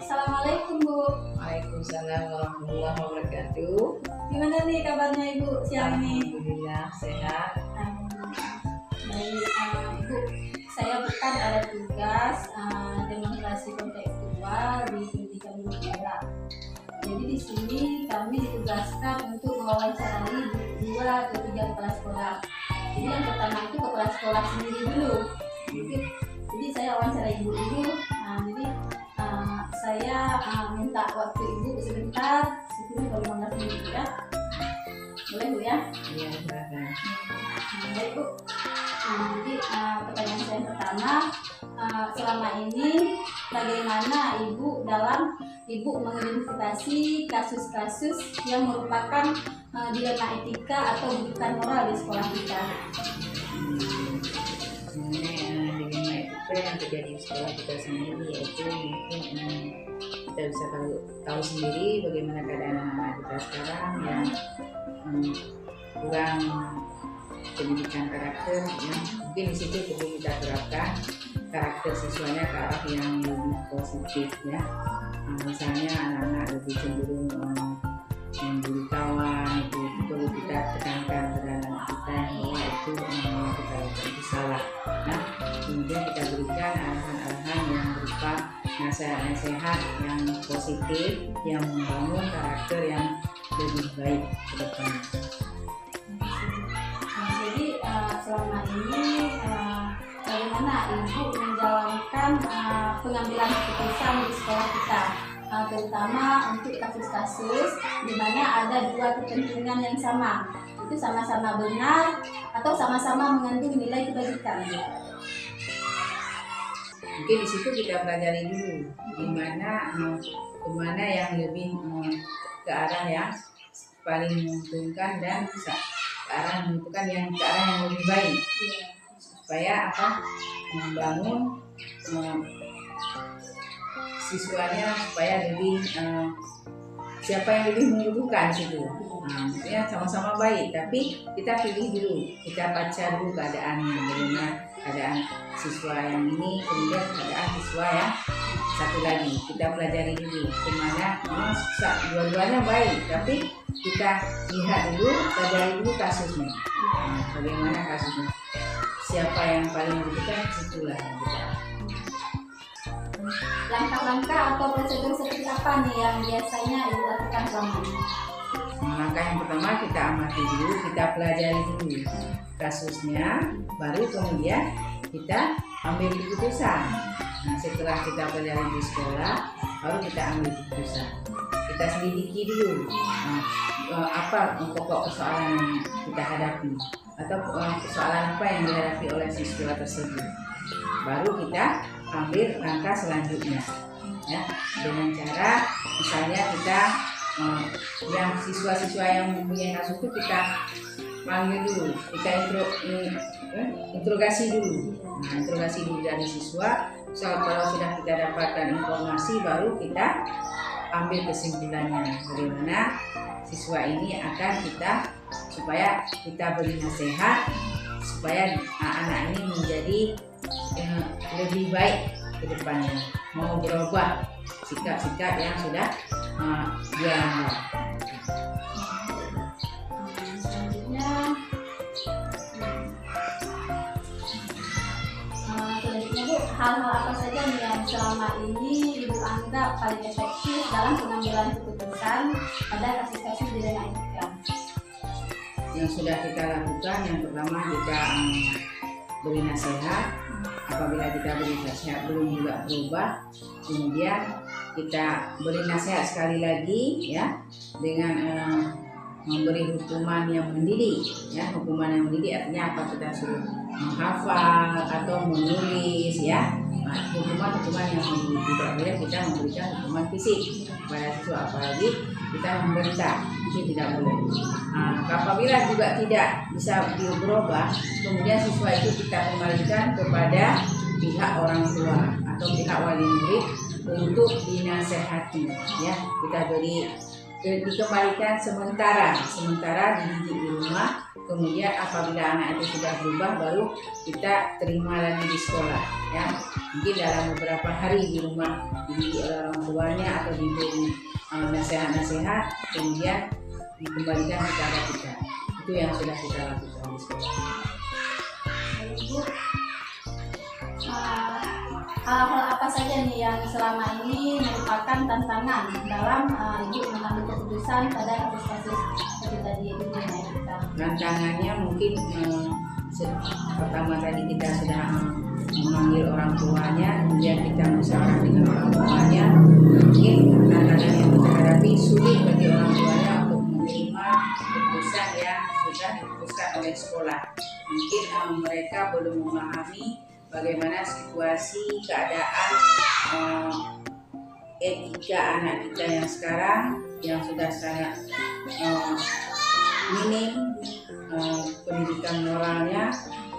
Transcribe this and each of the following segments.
Assalamualaikum Bu. Waalaikumsalam warahmatullahi wabarakatuh. Gimana nih kabarnya Ibu siang ini? Alhamdulillah sehat. Baik, Ibu, saya bukan ada tugas demonstrasi kontekstual di pendidikan negara. Jadi di sini kami ditugaskan untuk mewawancarai 2 atau 3 kepala sekolah. Jadi yang pertama itu kepala sekolah sendiri dulu. Jadi saya wawancara Ibu dulu. Saya minta waktu Ibu sebentar, 10 atau 15 menit ya. Boleh Bu ya? Iya, silakan. Baik Bu. Jadi pertanyaan saya yang pertama, selama ini bagaimana Ibu dalam Ibu mengidentifikasi kasus-kasus yang merupakan dilema etika atau bukan moral di sekolah kita? Sebenarnya dilema etika yang terjadi di sekolah kita sendiri, yaitu mungkin kita bisa tahu sendiri bagaimana keadaan anak-anak kita sekarang yang kurang pendidikan karakter, yang mungkin di situ perlu kita terapkan karakter siswanya ke arah yang lebih positif ya. Misalnya anak-anak lebih cenderung membuli kawan, itu perlu kita tekankan terhadap anak kita bahwa itu yang kita lakukan itu salah. Nah, kemudian kita berikan arahan-arahan yang berupa nasihat-nasihat yang positif yang membangun karakter yang lebih baik ke depan. Jadi selama ini bagaimana Ibu menjalankan pengambilan keputusan di sekolah kita, terutama untuk kasus-kasus di mana ada 2 kepentingan yang sama, itu sama-sama benar atau sama-sama mengandung nilai kebajikan. Mungkin di situ kita pelajari dulu kemana yang lebih ke arah yang paling menguntungkan dan ke arah menentukan yang ke arah yang lebih baik, supaya membangun siswanya supaya lebih siapa yang lebih membutuhkan situ. Maksudnya sama-sama baik, tapi kita pilih dulu, kita baca dulu keadaannya, bagaimana keadaan siswa yang ini, kemudian keadaan siswa yang satu lagi, kita pelajari dulu kemana memang dua-duanya baik, tapi kita lihat dulu, pelajari dulu kasusnya, bagaimana kasusnya, siapa yang paling membutuhkan, situlah yang kita. Langkah-langkah atau prosedur seperti apa nih yang biasanya Ibu lakukan selama ini? Langkah yang pertama kita amati dulu, kita pelajari dulu kasusnya, baru kemudian kita ambil keputusan. Nah, setelah kita pelajari di sekolah, baru kita ambil keputusan. Kita selidiki dulu apa pokok persoalan yang kita hadapi atau persoalan apa yang dihadapi oleh siswa tersebut. Baru kita ambil langkah selanjutnya, ya, dengan cara misalnya kita yang siswa-siswa yang mempunyai kasus itu kita panggil dulu, kita interogasi dulu. Nah, interogasi dulu dari siswa. Kalau sudah kita dapatkan informasi, baru kita ambil kesimpulannya bagaimana siswa ini akan kita, supaya kita beri nasihat supaya anak ini menjadi lebih baik ke depannya, mau berubah sikap-sikap yang sudah dia langgar. Selanjutnya Bu, hal-hal apa saja nih yang selama ini Ibu anggap paling efektif dalam pengambilan keputusan pada kasus-kasus dilema etika? Yang sudah kita lakukan, yang pertama kita beri nasihat. Apabila kita beri nasihat belum juga berubah, kemudian kita beri nasihat sekali lagi ya, dengan memberi hukuman yang mendidik ya. Hukuman yang mendidik artinya apa? Kita suruh menghafal atau menulis ya. Hukuman yang mendidik, tidak boleh kita memberikan hukuman fisik kepada siswa, apalagi kita membentak, itu tidak boleh. Apabila juga tidak bisa berubah, kemudian siswa itu kita kembalikan kepada pihak orang tua atau pihak wali murid untuk dinasehati ya. Kita beri dikembalikan sementara dididik di rumah. Kemudian apabila anak itu sudah berubah, baru kita terima lagi di sekolah, ya. Mungkin dalam beberapa hari di rumah dididik oleh orang tuanya atau diberi nasihat-nasihat, kemudian dikembalikan kepada kita. Itu yang sudah kita lakukan di sekolah. Ibu, hal-hal apa saja nih yang selama ini merupakan tantangan dalam Ibu mengambil keputusan pada kasus-kasus seperti tadi Ibu menyampaikan? Tantangannya mungkin pertama tadi kita sudah memanggil orang tuanya, kemudian kita musyawarah dengan orang tuanya. Mungkin tantangan yang kita hadapi sulit bagi orang tuanya untuk menerima keputusan yang sudah diputuskan oleh sekolah. Mungkin mereka belum memahami bagaimana situasi keadaan etika anak kita yang sekarang yang sudah sangat minim pendidikan moralnya,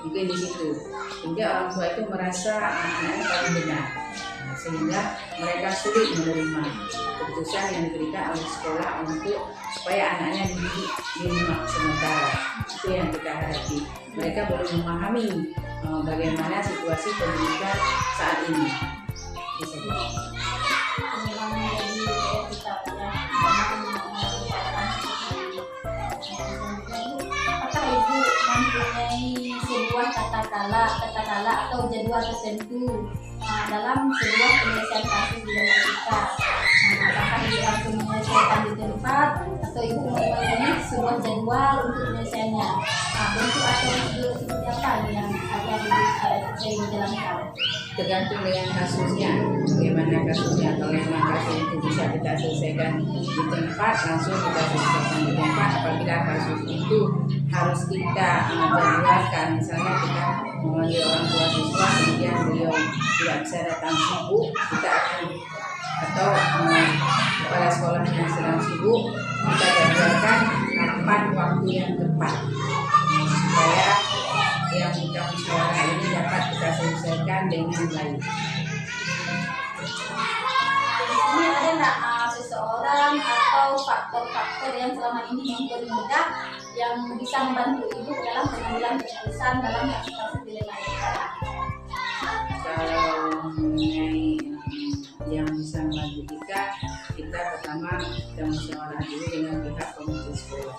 mungkin di situ. Sehingga orang tua itu merasa anaknya paling benar, sehingga mereka sulit menerima keputusan yang diberikan oleh sekolah untuk supaya anaknya dididik di rumah sementara. Itu yang kita hadapi. Mereka belum memahami bagaimana situasi pendidikan saat ini. Bisa Memang menjadi etika ya. Apakah Ibu mempunyai sebuah kata-kala atau jadwal tertentu dalam sebuah penyelesaian kasus di dalam kita? Apakah Ibu langsung menyelesaikan di tempat atau Ibu mempunyai sebuah jadwal untuk penyelesaiannya? Bentuk atau seperti apa yang akan Ibu jalankan? Tergantung dengan kasusnya, bagaimana kasusnya. Kalau memang kasus itu bisa kita selesaikan di tempat, langsung kita selesaikan di tempat. Apabila kasus itu harus kita jadwalkan, misalnya kita memanggil orang tua siswa, kemudian beliau tidak bisa datang sibuk, kita akan atau kepala sekolah yang sedang sibuk, kita jadwalkan kapan waktu yang tepat supaya yang kita musyawarah ini dapat kita selesaikan dengan baik. Ini ada nggak seseorang atau faktor-faktor yang selama ini mempermudah yang bisa membantu Ibu dalam pengambilan keputusan dalam kasus-kasus dilema etika? Kalau mengenai yang bisa membantu kita pertama kita musyawarah dulu dengan pihak komite sekolah.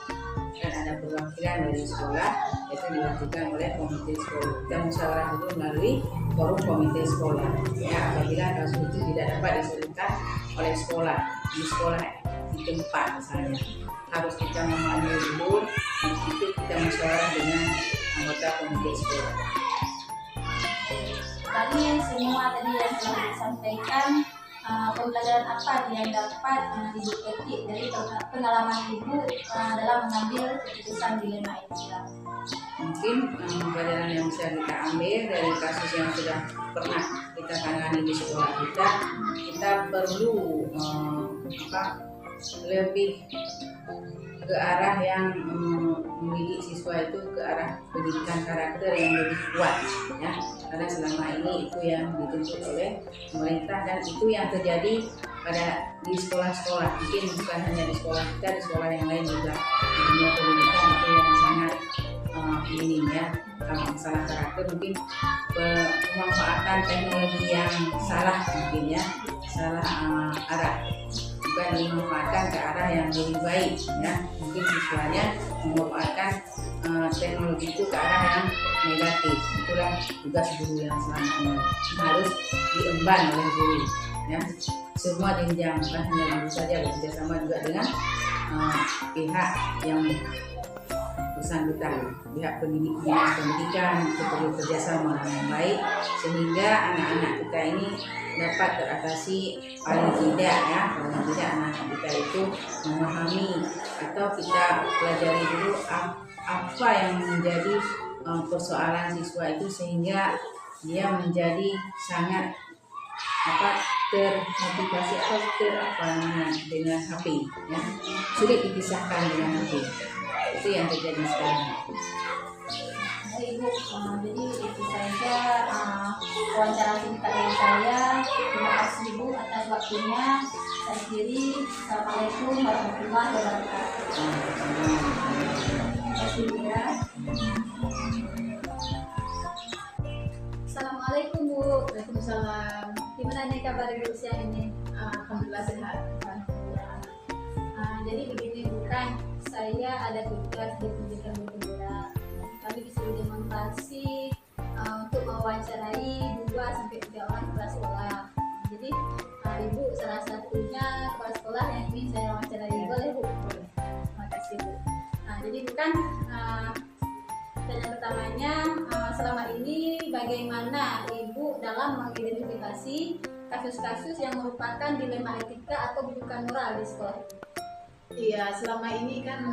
Dan ada perwakilan dari sekolah, itu dilakukan oleh komite sekolah. Kita musyawarah dulu melalui forum komite sekolah. Ya, apabila kasus itu tidak dapat diselesaikan oleh sekolah di tempat misalnya, harus kita memanggil dulu. Di situ kita musyawarah dengan anggota komite sekolah. Tadi semua tadi yang telah disampaikan, pembelajaran apa yang dapat Ibu petik dari pengalaman Ibu dalam mengambil keputusan dilema etika? Mungkin pelajaran yang bisa kita ambil dari kasus yang sudah pernah kita tangani di sekolah kita perlu lebih ke arah yang mendidik siswa itu ke arah pendidikan karakter yang lebih kuat, ya. Karena selama ini itu yang dituntut oleh pemerintah dan itu yang terjadi di sekolah-sekolah. Mungkin bukan hanya di sekolah kita, di sekolah yang lain juga. Di dunia pendidikan itu yang sangat minim, ya. Masalah karakter mungkin pemanfaatan teknologi yang salah, mungkin ya, salah arah. Bukan dimanfaatkan ke arah yang lebih baik, ya. Mungkin siswanya memanfaatkan teknologi itu ke arah yang negatif. Itulah tugas guru yang selama ini harus diemban oleh guru, ya. Semua jenjang, bukan hanya guru saja, bekerja sama juga dengan pihak yang bersangkutan, pihak pendidikan itu perlu kerjasama yang baik sehingga anak-anak kita ini dapat teratasi paling tidak anak-anak kita itu memahami atau kita pelajari dulu apa yang menjadi persoalan siswa itu sehingga dia menjadi sangat termotivasi atau dengan HP, ya, sulit dipisahkan dengan HP. Itu yang terjadi sekarang. Ibu, jadi itu saja wawancara singkat dari saya. Terima kasih Ibu atas waktunya. Saya akhiri. Assalamualaikum warahmatullahi wabarakatuh. Terima kasih ya. Assalamualaikum Bu. Waalaikumsalam. Gimana nih kabar Ibu siang ini? Alhamdulillah sehat. Alhamdulillah. Jadi begini bukan, saya ada tugas di pendidikan Bendera. Kami disuruh demonstrasi untuk mewawancarai 2-3 orang kepala sekolah. Jadi Ibu salah satunya kepala sekolah yang ingin saya wawancarai. Boleh Bu? Terima kasih Bu. Jadi bukan pertanyaan pertamanya, selama ini bagaimana Ibu dalam mengidentifikasi kasus-kasus yang merupakan dilema etika atau bukan moral di sekolah? Iya, selama ini kan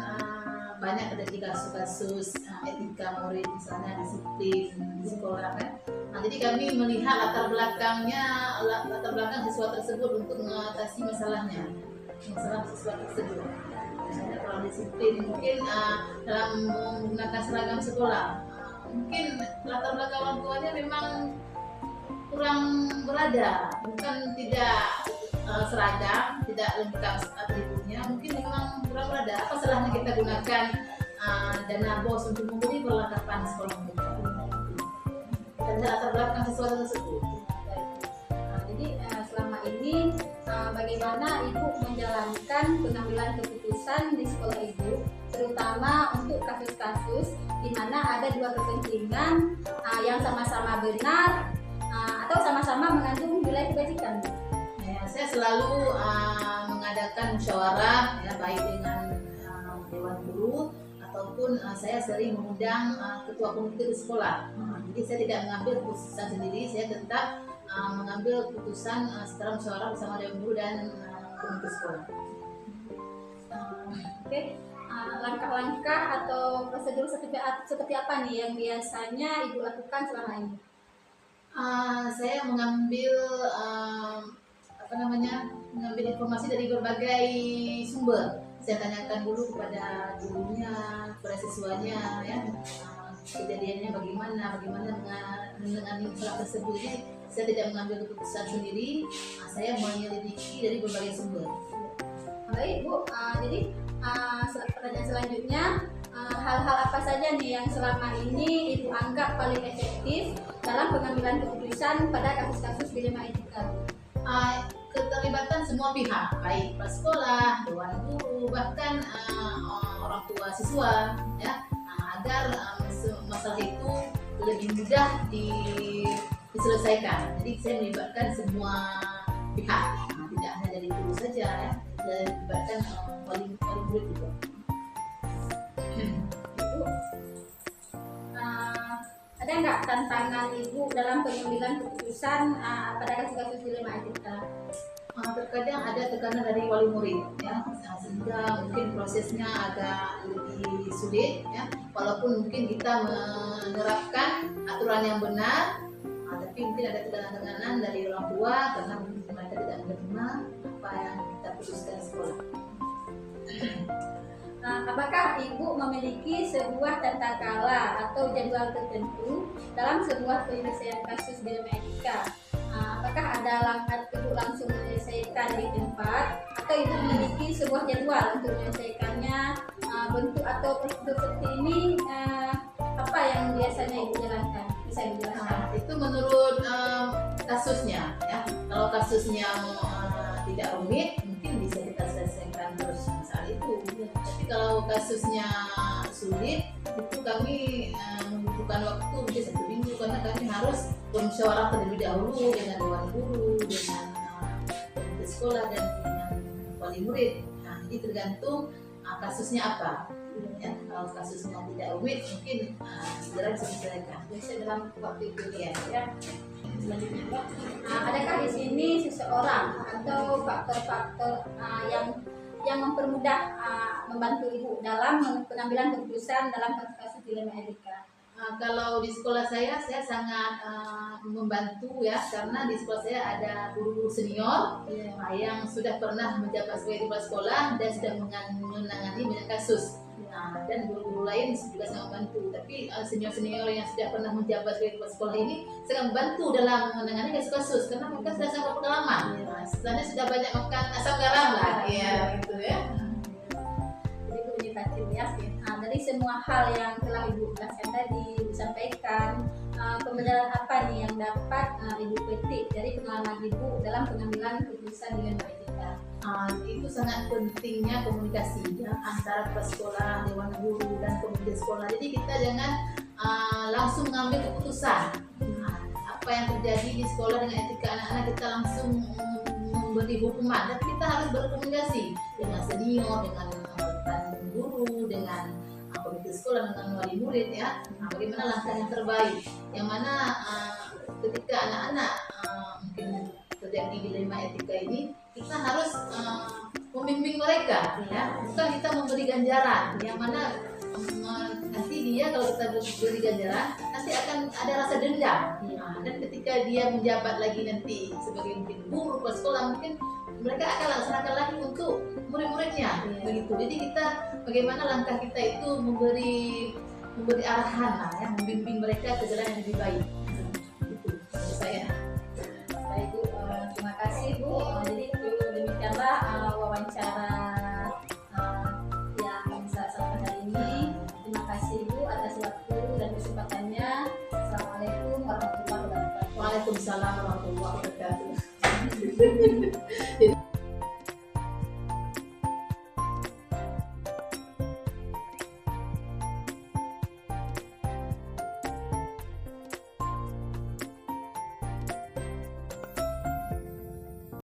banyak terjadi kasus-kasus etika murid, misalnya disiplin di sekolah kan. Jadi kami melihat latar belakang siswa tersebut untuk mengatasi masalah siswa tersebut. Misalnya kalau disiplin mungkin dalam menggunakan seragam sekolah, mungkin latar belakang orang tuanya memang kurang berada, bukan tidak seragam, tidak lengkap atributnya, mungkin memang kurang berada. Apa salahnya kita gunakan dana BOS untuk membeli perlengkapan sekolah mereka? Dan latar belakang sesuatu tersebut. Jadi selama ini bagaimana Ibu menjalankan pengambilan keputusan di sekolah Ibu, terutama untuk kasus-kasus di mana ada dua kepentingan yang sama-sama benar atau sama-sama mengandung nilai kebajikan? Saya selalu mengadakan musyawarah ya, baik dengan dewan guru ataupun saya sering mengundang ketua komite di sekolah. Jadi saya tidak mengambil keputusan sendiri, saya tetap mengambil keputusan setelah musyawarah bersama dewan guru dan komite sekolah. Oke. Langkah-langkah atau prosedur seperti apa nih yang biasanya Ibu lakukan selama ini? Saya mengambil mengambil informasi dari berbagai sumber. Saya tanyakan dulu kepada gurunya, kepada siswanya, ya kejadiannya bagaimana menangani masalah tersebut. Jadi saya tidak mengambil keputusan sendiri, saya menyelidiki dari berbagai sumber. Baik Bu, jadi pertanyaan selanjutnya, hal-hal apa saja nih yang selama ini Ibu anggap paling efektif dalam pengambilan keputusan pada kasus-kasus dilema etika? Keterlibatan semua pihak, baik kepala sekolah, dewan guru, bahkan orang tua siswa, ya, agar masalah itu lebih mudah diselesaikan. Jadi saya melibatkan semua pihak, tidak hanya dari guru saja, ya, dan melibatkan wali murid juga. Ada nggak tantangan Ibu dalam pengambilan keputusan pada kasus-kasus dilema etika? Terkadang ada tekanan dari wali murid, ya, sehingga mungkin prosesnya agak lebih sulit, ya, walaupun mungkin kita menerapkan aturan yang benar, tapi mungkin ada tekanan-tekanan dari orang tua karena mereka tidak menerima apa yang kita putuskan sekolah. Apakah Ibu memiliki sebuah tata kelola atau jadwal tertentu dalam sebuah penyelesaian kasus dilema etika? Apakah ada langkah Ibu langsung menyelesaikan di tempat atau Ibu memiliki sebuah jadwal untuk menyelesaikannya? Bentuk atau prosedur seperti ini apa yang biasanya Ibu jalankan? Bisa dijelaskan? Itu menurut kasusnya, ya. Kalau kasusnya tidak rumit, mungkin bisa kita selesaikan terus saat itu. Tapi kalau kasusnya sulit, itu kami membutuhkan waktu mungkin 1 minggu karena kami harus bermusyawarah terlebih dahulu dengan dewan guru, dengan komite sekolah dan dengan wali murid. Jadi tergantung kasusnya apa. Ya, kalau kasusnya tidak rumit, mungkin segera bisa diselesaikan. Bisa dalam waktu itu Ya. Selanjutnya, adakah di sini seseorang atau faktor-faktor yang mempermudah membantu Ibu dalam pengambilan keputusan dalam kasus-kasus dilema etika? Kalau di sekolah saya sangat membantu, ya, karena di sekolah saya ada guru-guru senior yang sudah pernah menjabat sebagai kepala sekolah dan sudah menangani banyak kasus. Nah, dan guru-guru lain juga sangat membantu. Tapi senior-senior yang sudah pernah menjabat sebagai kepala sekolah ini sangat membantu dalam menangani kasus-kasus karena mereka sudah sangat pengalaman. Nah, sebenarnya sudah banyak makan asam garam lah, ya gitu ya. Jadi Bu Nitatin ya, dari semua hal yang telah Ibu jelaskan tadi, disampaikan, pembelajaran apa nih yang dapat Ibu petik dari pengalaman Ibu dalam pengambilan keputusan dengan etika? Itu sangat pentingnya komunikasi ya, antara kepala sekolah, dewan guru dan komite sekolah. Jadi kita jangan langsung mengambil keputusan. Apa yang terjadi di sekolah dengan etika anak-anak kita langsung memberi hukuman, tapi kita harus berkomunikasi dengan senior, dengan guru, dengan komite sekolah, dengan wali murid ya. Bagaimana langkah yang terbaik, yang mana ketika anak-anak mungkin terjadi dilema etika ini, kita harus membimbing mereka ya, bukan kita memberi ganjaran, yang mana nanti dia kalau kita beri ganjaran nanti akan ada rasa dendam. Dan ketika dia menjabat lagi nanti sebagai mungkin guru kepala sekolah, mungkin mereka akan laksanakan lagi untuk murid-muridnya begitu. Jadi kita bagaimana langkah kita itu memberi arahan lah ya, membimbing mereka ke jalan yang lebih baik. Itu menurut saya. Baik Bu, terima kasih Bu. Jadi demikianlah wawancara yang saya sampaikan hari ini. Terima kasih Bu atas waktu dan kesempatannya. Assalamualaikum warahmatullahi wabarakatuh. Waalaikumsalam warahmatullahi wabarakatuh.